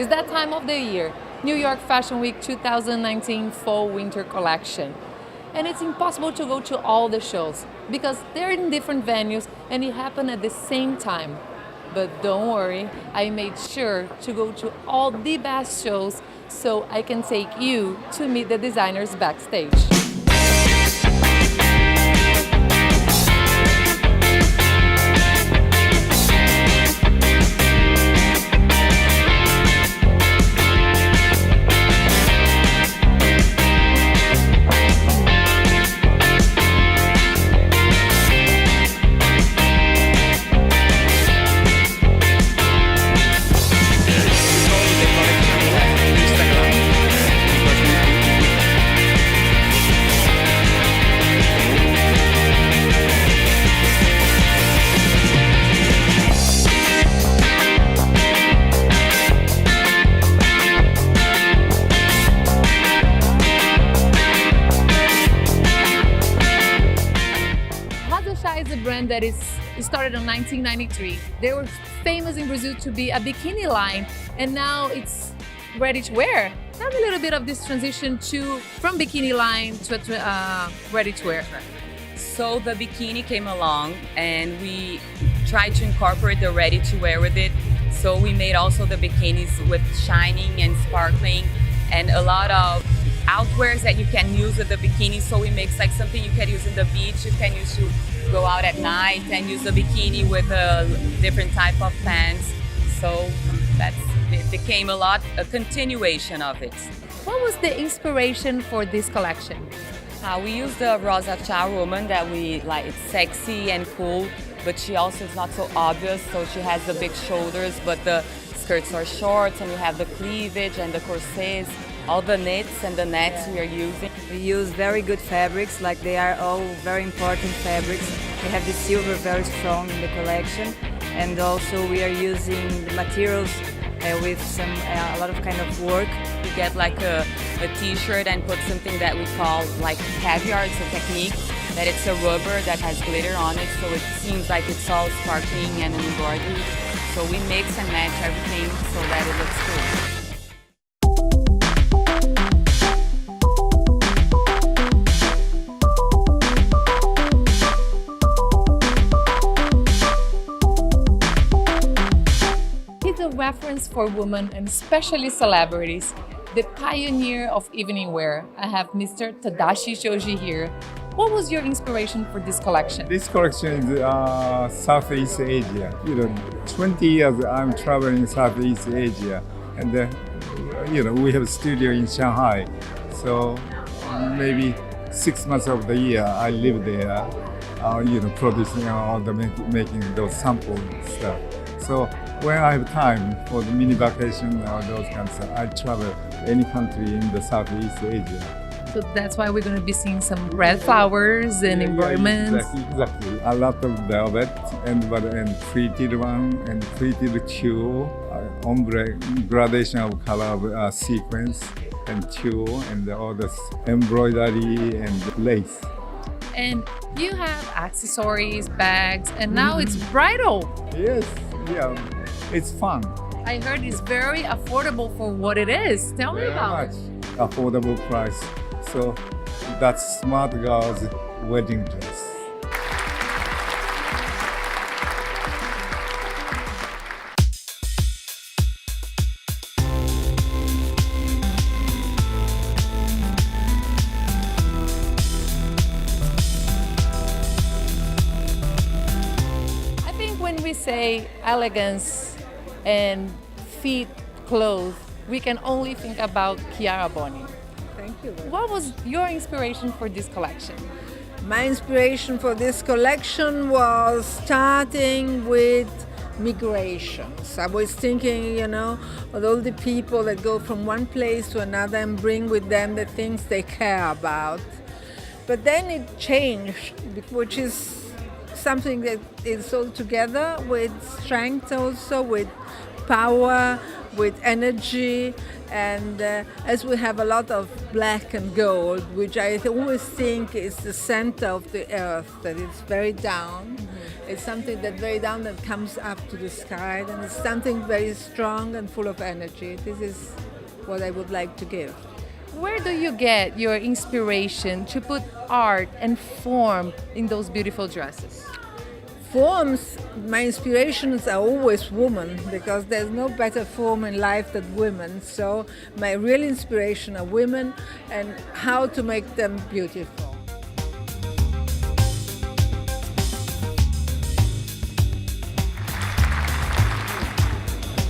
It's that time of the year, New York Fashion Week 2019 Fall Winter Collection. And it's impossible to go to all the shows because they're in different venues and it happened at the same time. But don't worry, I made sure to go to all the best shows so I can take you to meet the designers backstage. Is a brand that is started in 1993. They were famous in Brazil to be a bikini line, and now it's ready to wear. Tell me a little bit of this transition from bikini line to ready to wear. So the bikini came along and we tried to incorporate the ready to wear with it. So we made also the bikinis with shining and sparkling and a lot of outwears that you can use with the bikini. So we make like something you can use in the beach, you can use to go out at night and use the bikini with a different type of pants. So it became a continuation of it. What was the inspiration for this collection? We use the Rosa Charwoman that we like. It's sexy and cool, but she also is not so obvious. So she has the big shoulders, but the skirts are short, and you have the cleavage and the corsets. All the knits and the nets we are using. We use very good fabrics, like they are all very important fabrics. We have the silver very strong in the collection, and also we are using the materials with a lot of kind of work. We get like a t-shirt and put something that we call like caviar. It's a technique that it's a rubber that has glitter on it, so it seems like it's all sparkling and embroidery. So we mix and match everything so that it looks cool. Reference for women and especially celebrities, the pioneer of evening wear. I have Mr. Tadashi Shoji here. What was your inspiration for this collection? This collection is Southeast Asia. 20 years I'm traveling Southeast Asia, and we have a studio in Shanghai. So maybe 6 months of the year I live there, producing all the making those sample stuff. So when I have time for the mini vacation or those kinds of stuff, I travel any country in the Southeast Asia. So that's why we're going to be seeing some red flowers and embroiderments. Exactly. A lot of velvet and pleated one and pleated tulle, ombre gradation of color of sequence and tulle and all this embroidery and lace. And you have accessories, bags, and now it's bridal. Yes, yeah. It's fun. I heard it's very affordable for what it is. Tell me about it. Affordable price. So that's smart girl's wedding dress. I think when we say elegance and fit clothes, we can only think about Chiara Boni. Thank you. What was your inspiration for this collection? My inspiration for this collection was starting with migrations. I was thinking, of all the people that go from one place to another and bring with them the things they care about. But then it changed, which is something that is all together with strength also, with power, with energy, and as we have a lot of black and gold, which I always think is the center of the earth, that it's very down, It's something that very down that comes up to the sky, and it's something very strong and full of energy. This is what I would like to give. Where do you get your inspiration to put art and form in those beautiful dresses? Forms, my inspirations are always women, because there's no better form in life than women. So my real inspiration are women and how to make them beautiful.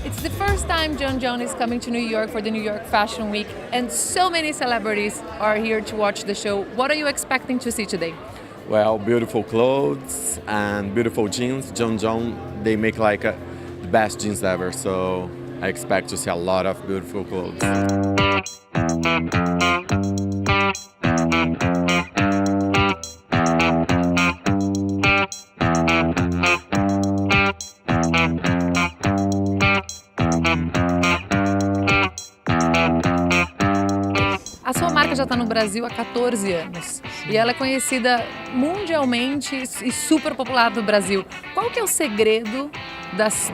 It's the first time John John is coming to New York for the New York Fashion Week, and so many celebrities are here to watch the show. What are you expecting to see today? Well, beautiful clothes and beautiful jeans. John, they make like the best jeans ever. So I expect to see a lot of beautiful clothes. A sua marca já está no Brasil há 14 anos e ela é conhecida mundialmente e super popular no Brasil. Qual que é o segredo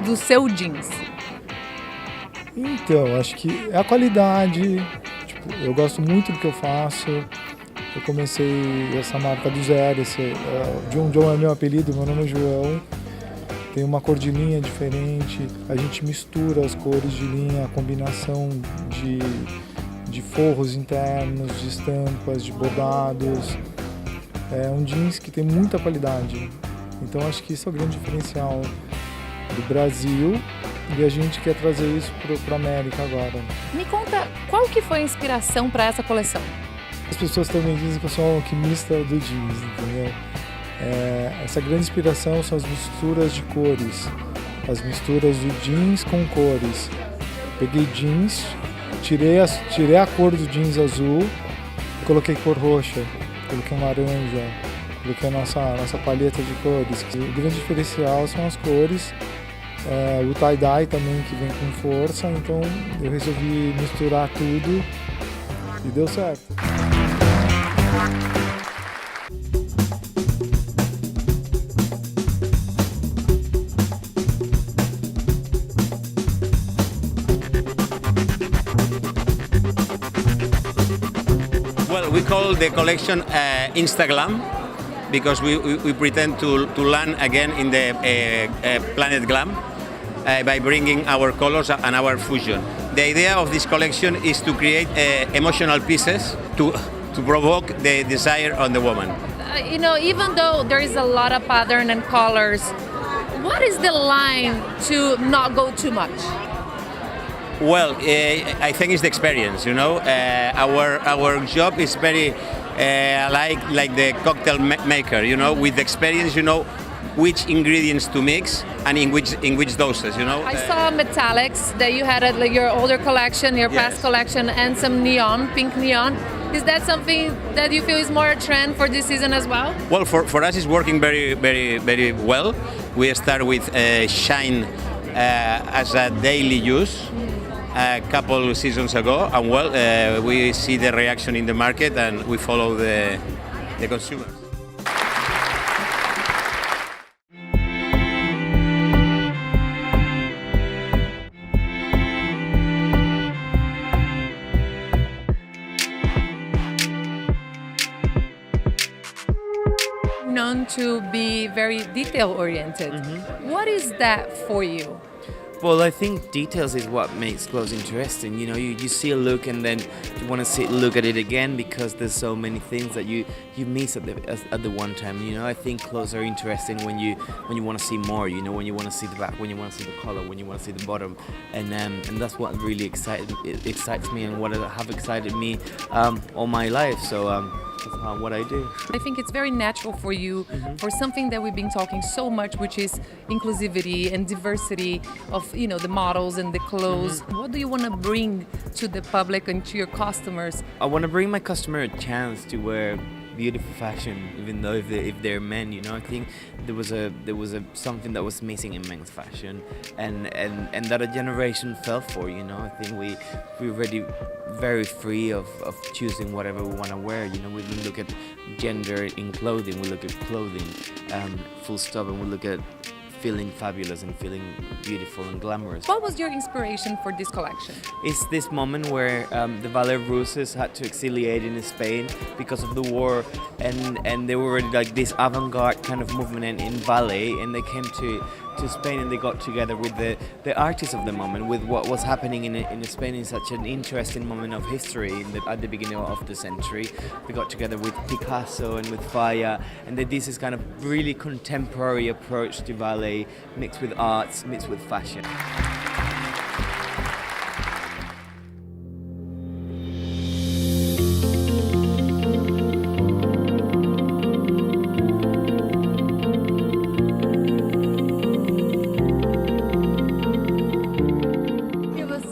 do seu jeans? Então, acho que é a qualidade. Tipo, eu gosto muito do que eu faço. Eu comecei essa marca do zero. John é meu apelido, meu nome é João. Tem uma cor de linha diferente. A gente mistura as cores de linha, a combinação de forros internos, de estampas, de bordados. É um jeans que tem muita qualidade. Então acho que isso é o grande diferencial do Brasil e a gente quer trazer isso para a América agora. Me conta, qual que foi a inspiração para essa coleção? As pessoas também dizem que eu sou um alquimista do jeans, entendeu? Essa grande inspiração são as misturas de cores, as misturas do jeans com cores. Peguei jeans, tirei a cor do jeans azul, coloquei cor roxa, coloquei um laranja, coloquei a nossa palheta de cores. O grande diferencial são as cores, o tie-dye também que vem com força, então eu resolvi misturar tudo e deu certo. We call the collection Instaglam because we pretend to land again in the planet glam by bringing our colors and our fusion. The idea of this collection is to create emotional pieces to provoke the desire on the woman. Even though there is a lot of pattern and colors, what is the line to not go too much? Well, I think it's the experience. Our job is very like the cocktail maker. With the experience, which ingredients to mix and in which doses. I saw metallics that you had at your older collection, your past collection, and some neon, pink neon. Is that something that you feel is more a trend for this season as well? Well, for us, it's working very, very, very well. We start with shine as a daily use a couple seasons ago, and we see the reaction in the market and we follow the consumers. Known to be very detail oriented. What is that for you? Well, I think details is what makes clothes interesting. You see a look and then you want to look at it again because there's so many things that you miss at the one time. I think clothes are interesting when you want to see more. When you want to see the back, when you want to see the collar, when you want to see the bottom, and that's what really excites me and what have excited me all my life. So. That's what I do. I think it's very natural for you for something that we've been talking so much, which is inclusivity and diversity of the models and the clothes. What do you want to bring to the public and to your customers? I want to bring my customer a chance to wear beautiful fashion, even though if they're men, you know. I think there was a something that was missing in men's fashion, and that a generation fell for, you know. I think we're already very free of choosing whatever we want to wear, you know. We don't look at gender in clothing, we look at clothing, full stop, and we look at feeling fabulous and feeling beautiful and glamorous. What was your inspiration for this collection? It's this moment where the Ballet Russes had to exiliate in Spain because of the war, and they were already like this avant-garde kind of movement in ballet, and they came to Spain and they got together with the artists of the moment, with what was happening in Spain in such an interesting moment of history at the beginning of the century. They got together with Picasso and with Falla, and this is kind of really contemporary approach to ballet mixed with arts, mixed with fashion.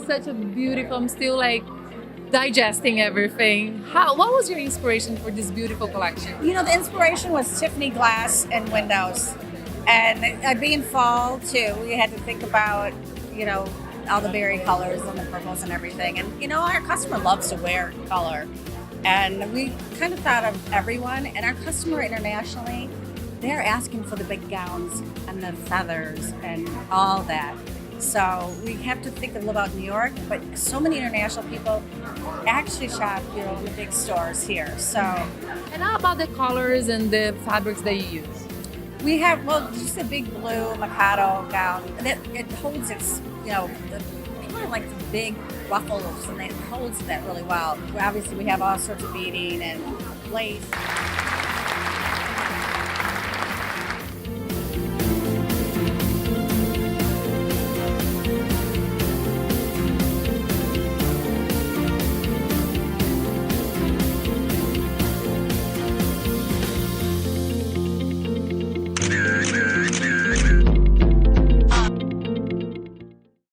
Such a beautiful, I'm still like digesting everything. What was your inspiration for this beautiful collection? You know, the inspiration was Tiffany glass and windows. And being fall too, we had to think about, you know, all the berry colors and the purples and everything. And, you know, our customer loves to wear color. And we kind of thought of everyone. And our customer internationally, they're asking for the big gowns and the feathers and all that. So we have to think about New York, but so many international people actually shop, you know, in the big stores here. So, and how about the colors and the fabrics that you use? We have, well, just a big blue Mikado gown. It holds its, you know, people are like the big ruffles, and it holds that really well. Obviously, we have all sorts of beading and lace.